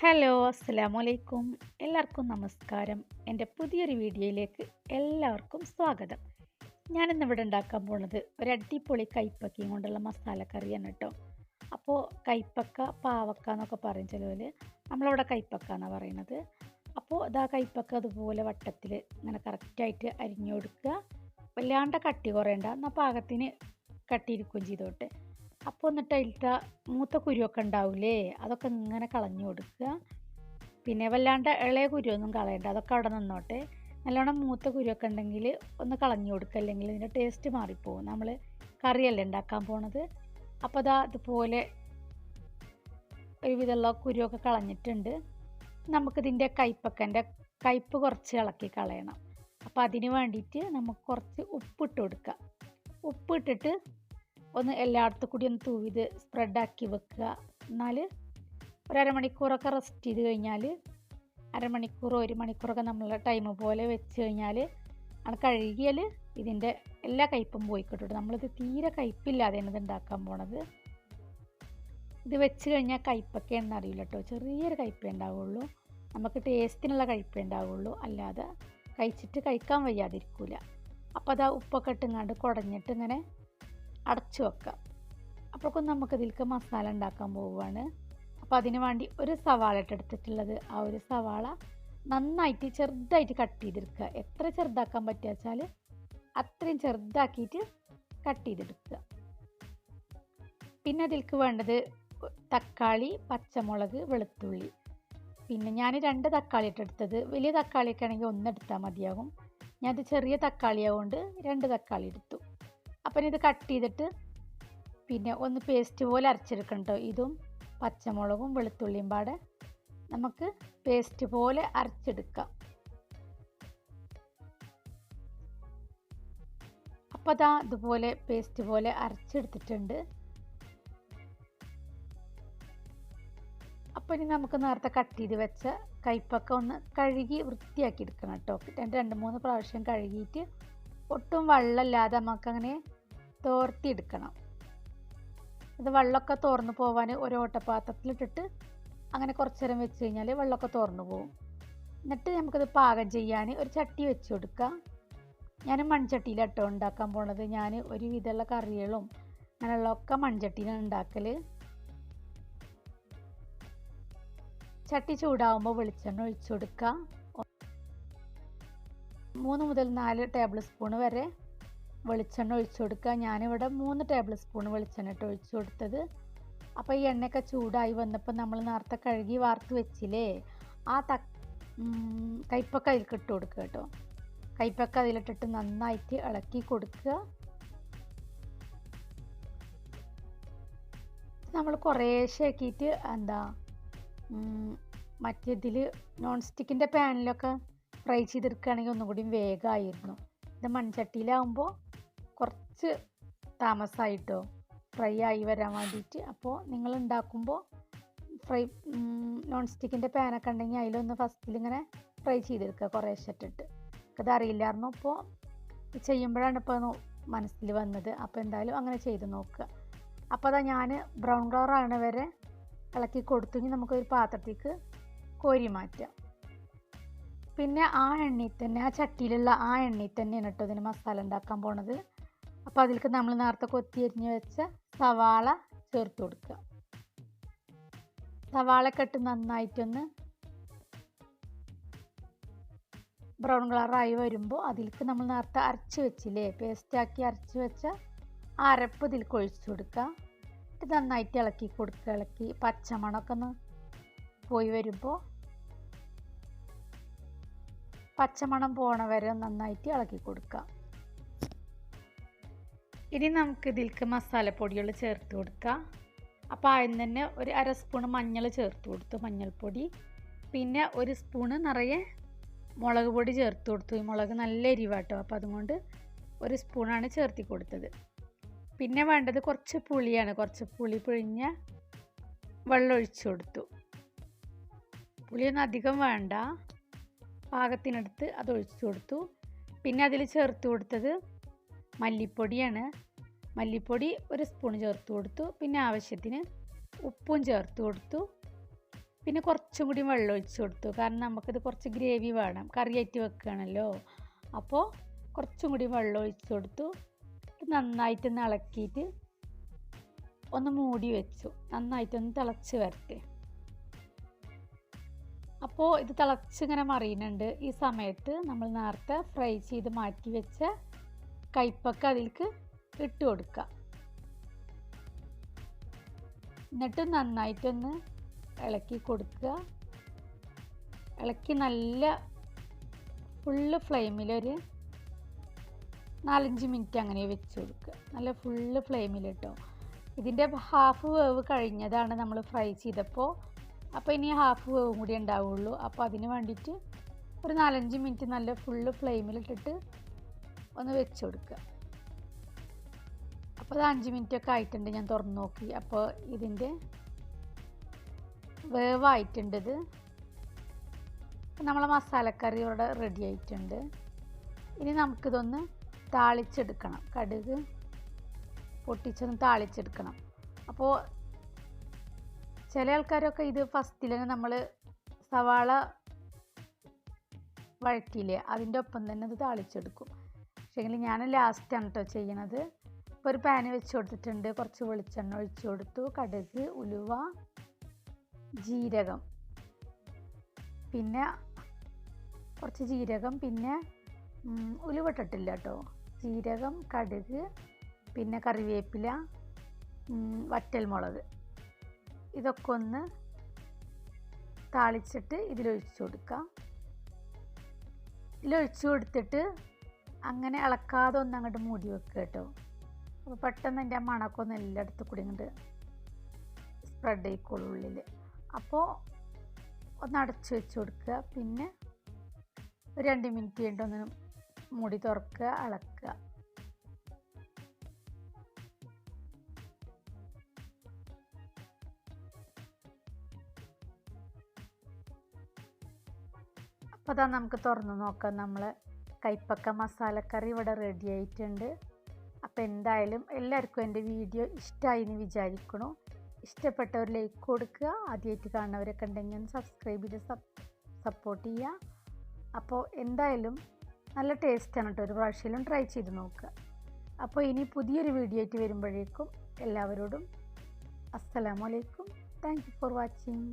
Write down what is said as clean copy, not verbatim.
Hello, അസ്സലാമു അലൈക്കും. എല്ലാവർക്കും നമസ്കാരം. എൻ്റെ പുതിയൊരു വീഡിയോയിലേക്ക് എല്ലാവർക്കും സ്വാഗതം. ഞാനിന്നിവിടെ ഉണ്ടാക്കാൻ പോണത് ഒരു അടിപൊളി കൈപ്പക്കയും കൊണ്ടുള്ള മസാലക്കറിയാണ് കേട്ടോ. അപ്പോൾ കൈപ്പക്ക, പാവക്ക എന്നൊക്കെ പറയും ചിലവർ. നമ്മളിവിടെ കൈപ്പക്ക എന്നാണ് പറയുന്നത്. അപ്പോൾ ഇതാ കൈപ്പക്ക അതുപോലെ വട്ടത്തിൽ ഇങ്ങനെ കറക്റ്റായിട്ട് അരിഞ്ഞു കൊടുക്കുക. വല്ലാണ്ട് കട്ടി കുറയണ്ട, എന്നാൽ പാകത്തിന് കട്ടിയിരിക്കുകയും ചെയ്തോട്ടെ. അപ്പോൾ എന്നിട്ട് അതിലത്തെ മൂത്ത കുരുവൊക്കെ ഉണ്ടാവില്ലേ, അതൊക്കെ ഇങ്ങനെ കളഞ്ഞു കൊടുക്കുക. പിന്നെ വല്ലാണ്ട് ഇളയ കുരുവൊന്നും കളയണ്ട, അതൊക്കെ അവിടെ നിന്നോട്ടെ. നല്ലോണം മൂത്ത കുരുവൊക്കെ ഉണ്ടെങ്കിൽ ഒന്ന് കളഞ്ഞു കൊടുക്കുക, അല്ലെങ്കിൽ ഇതിൻ്റെ ടേസ്റ്റ് മാറിപ്പോവും. നമ്മൾ കറിയല്ലേ ഉണ്ടാക്കാൻ പോണത്. അപ്പോൾ അതാ അതുപോലെ ഒരുവിധമുള്ള കുരുവൊക്കെ കളഞ്ഞിട്ടുണ്ട്. നമുക്കിതിൻ്റെ കൈപ്പക്കൻ്റെ കയ്പ്പ് കുറച്ച് ഇളക്കി കളയണം. അപ്പോൾ അതിന് വേണ്ടിയിട്ട് നമുക്ക് കുറച്ച് ഉപ്പിട്ട് കൊടുക്കുക. ഉപ്പിട്ടിട്ട് ഒന്ന് എല്ലായിടത്തും കൂടി ഒന്ന് തൂവിത് സ്പ്രെഡാക്കി വെക്കുക. എന്നാൽ ഒരു അരമണിക്കൂറൊക്കെ റെസ്റ്റ് ചെയ്ത് കഴിഞ്ഞാൽ, അരമണിക്കൂറോ 1 മണിക്കൂറൊക്കെ നമ്മൾ ടൈം പോലെ വെച്ച് കഴിഞ്ഞാൽ അത് കഴുകിയാൽ ഇതിൻ്റെ എല്ലാ കയ്പ്പും പോയി കിട്ടും. നമ്മളിത് തീരെ കയ്പ്പില്ലാതെയാണ് ഇത് ഉണ്ടാക്കാൻ പോണത്. ഇത് വെച്ച് കഴിഞ്ഞാൽ കയ്പ്പൊക്കെ എന്നറിയില്ല കേട്ടോ, ചെറിയൊരു കയ്പ്പേ ഉണ്ടാവുള്ളൂ. നമുക്ക് ടേസ്റ്റിനുള്ള കയ്പ്പേ ഉണ്ടാവുള്ളൂ, അല്ലാതെ കഴിക്കാൻ വയ്യാതിരിക്കില്ല. അപ്പോൾ അതാ ഉപ്പൊക്കെ ഇട്ടുങ്ങാണ്ട് കുടഞ്ഞിട്ട് ഇങ്ങനെ അടച്ചു വെക്കുക. അപ്പോഴേക്കും നമുക്കിതിലേക്ക് മസാല ഉണ്ടാക്കാൻ പോവുകയാണ്. അപ്പോൾ അതിന് വേണ്ടി ഒരു സവാള എടുത്തിട്ടുള്ളത്. ആ ഒരു സവാള നന്നായിട്ട് ചെറുതായിട്ട് കട്ട് ചെയ്തെടുക്കുക. എത്ര ചെറുതാക്കാൻ പറ്റുക വെച്ചാൽ അത്രയും ചെറുതാക്കിയിട്ട് കട്ട് ചെയ്തെടുക്കുക. പിന്നെ അതിലേക്ക് വേണ്ടത് തക്കാളി, പച്ചമുളക്, വെളുത്തുള്ളി. പിന്നെ ഞാൻ 2 തക്കാളി എടുത്തത്. വലിയ തക്കാളിയൊക്കെ ആണെങ്കിൽ 1 എടുത്താൽ മതിയാകും. ഞാനത് ചെറിയ തക്കാളി ആയതുകൊണ്ട് 2 തക്കാളി എടുത്തു. അപ്പം ഇത് കട്ട് ചെയ്തിട്ട് പിന്നെ ഒന്ന് പേസ്റ്റ് പോലെ അരച്ചെടുക്കണം കേട്ടോ. ഇതും പച്ചമുളകും വെളുത്തുള്ളിയും പാടെ നമുക്ക് പേസ്റ്റ് പോലെ അരച്ചെടുക്കാം. അപ്പോൾ അതാ ഇതുപോലെ പേസ്റ്റ് പോലെ അരച്ചെടുത്തിട്ടുണ്ട്. അപ്പോൾ ഇനി നമുക്ക് നേരത്തെ കട്ട് ചെയ്ത് വെച്ച കൈപ്പക്ക ഒന്ന് കഴുകി വൃത്തിയാക്കി എടുക്കണം കേട്ടോ. 2-3 പ്രാവശ്യം കഴുകിയിട്ട് ഒട്ടും വെള്ളമില്ലാതെ നമുക്കങ്ങനെ തോർത്തിയെടുക്കണം. ഇത് വെള്ളമൊക്കെ തോർന്ന് പോവാൻ ഒരു ഓട്ടപാത്രത്തിലിട്ടിട്ട് അങ്ങനെ കുറച്ച് നേരം വെച്ച് കഴിഞ്ഞാൽ വെള്ളമൊക്കെ തോർന്ന് പോകും. എന്നിട്ട് നമുക്കിത് പാകം ചെയ്യാൻ ഒരു ചട്ടി വെച്ച് കൊടുക്കാം. ഞാൻ മൺചട്ടിയിലാണ് കേട്ടോ ഉണ്ടാക്കാൻ പോണത്. ഞാൻ ഒരു വിധമുള്ള കറികളും അങ്ങനെയുള്ളതൊക്കെ മൺചട്ടിയിലാണ് ഉണ്ടാക്കൽ. ചട്ടി ചൂടാവുമ്പോൾ വെളിച്ചെണ്ണ ഒഴിച്ചു കൊടുക്കുക. 3 മുതൽ 4 ടേബിൾ സ്പൂൺ വരെ വെളിച്ചെണ്ണ ഒഴിച്ചു കൊടുക്കുക. ഞാനിവിടെ 3 ടേബിൾ സ്പൂൺ വെളിച്ചെണ്ണ ഇട്ട് ഒഴിച്ചു കൊടുത്തത്. അപ്പോൾ ഈ എണ്ണയൊക്കെ ചൂടായി വന്നപ്പോൾ നമ്മൾ നേരത്തെ കഴുകി വാർത്ത് വെച്ചില്ലേ, ആ കൈപ്പക്ക അതിലേക്ക് ഇട്ട് കൊടുക്കുക കേട്ടോ. കൈപ്പക്ക അതിലിട്ടിട്ട് നന്നായിട്ട് ഇളക്കി കൊടുക്കുക. നമ്മൾ കുറേശ്ശെ ആക്കിയിട്ട് മറ്റേതിൽ നോൺ സ്റ്റിക്കിൻ്റെ പാനിലൊക്കെ ഫ്രൈ ചെയ്തെടുക്കുകയാണെങ്കിൽ ഒന്നും കൂടി വേഗമായിരുന്നു. ഇത് മൺചട്ടിയിലാവുമ്പോൾ കുറച്ച് താമസമായിട്ടോ ഫ്രൈ ആയി വരാൻ വേണ്ടിയിട്ട്. അപ്പോൾ നിങ്ങൾ ഉണ്ടാക്കുമ്പോൾ നോൺ സ്റ്റിക്കിൻ്റെ പാനൊക്കെ ഉണ്ടെങ്കിൽ അതിലൊന്ന് ഫസ്റ്റിൽ ഇങ്ങനെ ഫ്രൈ ചെയ്തെടുക്കുക കുറേശ്ശെ ഇട്ടിട്ട്. അതറിയില്ലായിരുന്നു, ഇപ്പോൾ ചെയ്യുമ്പോഴാണ് ഇപ്പോൾ മനസ്സിൽ വന്നത്. അപ്പോൾ എന്തായാലും അങ്ങനെ ചെയ്ത് നോക്കുക. അപ്പോൾ അതാ ഞാൻ ബ്രൗൺ കളർ ആവണ വരെ ഇളക്കി കൊടുത്തെങ്കിൽ നമുക്കൊരു പാത്രത്തേക്ക് കോരി മാറ്റാം. പിന്നെ ആ എണ്ണയിൽ തന്നെ, ആ ചട്ടിയിലുള്ള ആ എണ്ണയിൽ തന്നെയാണ് കേട്ടോ ഇതിന് മസാല ഉണ്ടാക്കാൻ പോണത്. അപ്പോൾ അതിലേക്ക് നമ്മൾ നേരത്തെ കൊത്തി അരിഞ്ഞ് വെച്ച സവാള ചേർത്ത് കൊടുക്കുക. സവാളയൊക്കെ ഇട്ട് നന്നായിട്ടൊന്ന് ബ്രൗൺ കളറായി വരുമ്പോൾ അതിലേക്ക് നമ്മൾ നേരത്തെ അരച്ച് വെച്ചില്ലേ, പേസ്റ്റാക്കി അരച്ച് വെച്ച ആ അരപ്പ് ഇതിലേക്ക് ഒഴിച്ചു കൊടുക്കുക. ഇത് നന്നായിട്ട് ഇളക്കി കൊടുക്കുക. ഇളക്കി പച്ചമണമൊക്കെ ഒന്ന് പോയി വരുമ്പോൾ, പച്ചമണം പോണ വരെ നന്നായിട്ട് ഇളക്കി കൊടുക്കുക. ഇനി നമുക്ക് ഇതിലേക്ക് മസാലപ്പൊടികൾ ചേർത്ത് കൊടുക്കുക. അപ്പോൾ ആദ്യം തന്നെ ഒരു 1/2 സ്പൂൺ മഞ്ഞൾ ചേർത്ത് കൊടുത്തു, മഞ്ഞൾപ്പൊടി. പിന്നെ 1 സ്പൂണ് നിറയെ മുളക് പൊടി ചേർത്ത് കൊടുത്തു. ഈ മുളക് നല്ല എരിവാട്ടോ, അപ്പോൾ അതുകൊണ്ട് 1 സ്പൂണാണ് ചേർത്തി കൊടുത്തത്. പിന്നെ വേണ്ടത് കുറച്ച് പുളിയാണ്. കുറച്ച് പുളി പിഴിഞ്ഞ വെള്ളം ഒഴിച്ചു കൊടുത്തു. പുളിയൊന്നും അധികം വേണ്ട, പാകത്തിനെടുത്ത് അത് ഒഴിച്ചു കൊടുത്തു. പിന്നെ അതിൽ ചേർത്ത് കൊടുത്തത് മല്ലിപ്പൊടിയാണ്. മല്ലിപ്പൊടി 1 സ്പൂൺ ചേർത്ത് കൊടുത്തു. പിന്നെ ആവശ്യത്തിന് ഉപ്പും ചേർത്ത് കൊടുത്തു. പിന്നെ കുറച്ചും കൂടി വെള്ളം ഒഴിച്ച് കൊടുത്തു. കാരണം നമുക്കിത് കുറച്ച് ഗ്രേവി വേണം, കറിയായിട്ട് വെക്കുകയാണല്ലോ. അപ്പോൾ കുറച്ചും കൂടി വെള്ളം ഒഴിച്ച് കൊടുത്തു. നന്നായിട്ടൊന്ന് ഇളക്കിയിട്ട് ഒന്ന് മൂടി വെച്ചു. നന്നായിട്ടൊന്ന് തിളച്ച് വരട്ടെ. അപ്പോൾ ഇത് തിളച്ചിങ്ങനെ മറിയുന്നുണ്ട്. ഈ സമയത്ത് നമ്മൾ നേരത്തെ ഫ്രൈ ചെയ്ത് മാറ്റി വെച്ച കൈപ്പക്ക അതിലേക്ക് ഇട്ട് കൊടുക്കുക. എന്നിട്ട് നന്നായിട്ടൊന്ന് ഇളക്കി കൊടുക്കുക. ഇളക്കി നല്ല ഫുള്ള് ഫ്ലെയിമിലൊരു 4-5 മിനിറ്റ് അങ്ങനെ വെച്ച് കൊടുക്കുക. നല്ല ഫുള്ള് ഫ്ലെയിമിൽ കേട്ടോ. ഇതിൻ്റെ ഹാഫ് വേവ് കഴിഞ്ഞതാണ് നമ്മൾ ഫ്രൈ ചെയ്തപ്പോൾ. അപ്പോൾ ഇനി ഹാഫ് വേവും കൂടി ഉണ്ടാവുള്ളൂ. അപ്പോൾ അതിന് വേണ്ടിയിട്ട് ഒരു 4-5 മിനിറ്റ് നല്ല ഫുള്ള് ഫ്ലെയിമിലിട്ടിട്ട് ഒന്ന് വെച്ച് കൊടുക്കുക. അപ്പോൾ അത് 5 മിനിറ്റൊക്കെ ആയിട്ടുണ്ട്. ഞാൻ തുറന്ന് നോക്കി. അപ്പോൾ ഇതിൻ്റെ വേവായിട്ടുണ്ട്. ഇത് നമ്മളെ മസാലക്കറി ഇവിടെ റെഡി ആയിട്ടുണ്ട്. ഇനി നമുക്കിതൊന്ന് താളിച്ചെടുക്കണം. കടുക് പൊട്ടിച്ചൊന്ന് താളിച്ചെടുക്കണം. അപ്പോൾ ചില ആൾക്കാരൊക്കെ ഇത് ഫസ്റ്റിൽ തന്നെ നമ്മൾ സവാള വഴറ്റിയില്ലേ അതിൻ്റെ ഒപ്പം തന്നെ ഇത് താളിച്ചെടുക്കും. പക്ഷേങ്കിൽ ഞാൻ ലാസ്റ്റാണ് കേട്ടോ ചെയ്യണത്. ഇപ്പോൾ ഒരു പാന് വെച്ച് കൊടുത്തിട്ടുണ്ട്. കുറച്ച് വെളിച്ചെണ്ണ ഒഴിച്ച് കൊടുത്തു. കടുക്, ഉലുവ, ജീരകം, പിന്നെ കുറച്ച് ജീരകം, പിന്നെ ഉലുവ ഇട്ടിട്ടില്ല കേട്ടോ. ജീരകം, കടുക്, പിന്നെ കറിവേപ്പില, വറ്റൽമുളക്, ഇതൊക്കെ ഒന്ന് താളിച്ചിട്ട് ഇതിലൊഴിച്ച് കൊടുക്കാം. ഇതിലൊഴിച്ച് കൊടുത്തിട്ട് അങ്ങനെ ഇളക്കാതെ ഒന്ന് അങ്ങോട്ട് മൂടി വെക്കുക കേട്ടോ. അപ്പോൾ പെട്ടെന്ന് എൻ്റെ ആ മണമൊക്കെ ഒന്ന് എല്ലായിടത്തും കൂടി ഇങ്ങോട്ട് സ്പ്രെഡ് ആയിക്കോളും ഉള്ളിൽ. അപ്പോൾ ഒന്ന് അടച്ച് വെച്ച് കൊടുക്കുക. പിന്നെ ഒരു 2 മിനിറ്റ് കഴിഞ്ഞിട്ട് ഒന്ന് മൂടി തുറക്കുക, ഇളക്കുക. അപ്പോൾ അതാ നമുക്ക് തുറന്ന് നോക്കാം. നമ്മൾ കൈപ്പക്ക മസാലക്കറി ഇവിടെ റെഡി ആയിട്ടുണ്ട്. അപ്പോൾ എന്തായാലും എല്ലാവർക്കും എൻ്റെ വീഡിയോ ഇഷ്ടമായി എന്ന് വിചാരിക്കണു. ഇഷ്ടപ്പെട്ടവർ ലൈക്ക് കൊടുക്കുക. ആദ്യമായിട്ട് കാണുന്നവരൊക്കെ ഉണ്ടെങ്കിൽ ഒന്ന് സബ്സ്ക്രൈബ് ചെയ്ത് സപ്പോർട്ട് ചെയ്യുക. അപ്പോൾ എന്തായാലും നല്ല ടേസ്റ്റാണ് കേട്ടോ. ഒരു പ്രാവശ്യം ട്രൈ ചെയ്ത് നോക്കുക. അപ്പോൾ ഇനി പുതിയൊരു വീഡിയോ ആയിട്ട് വരുമ്പോഴേക്കും എല്ലാവരോടും അസ്സലാമു അലൈക്കും. Thank you for watching.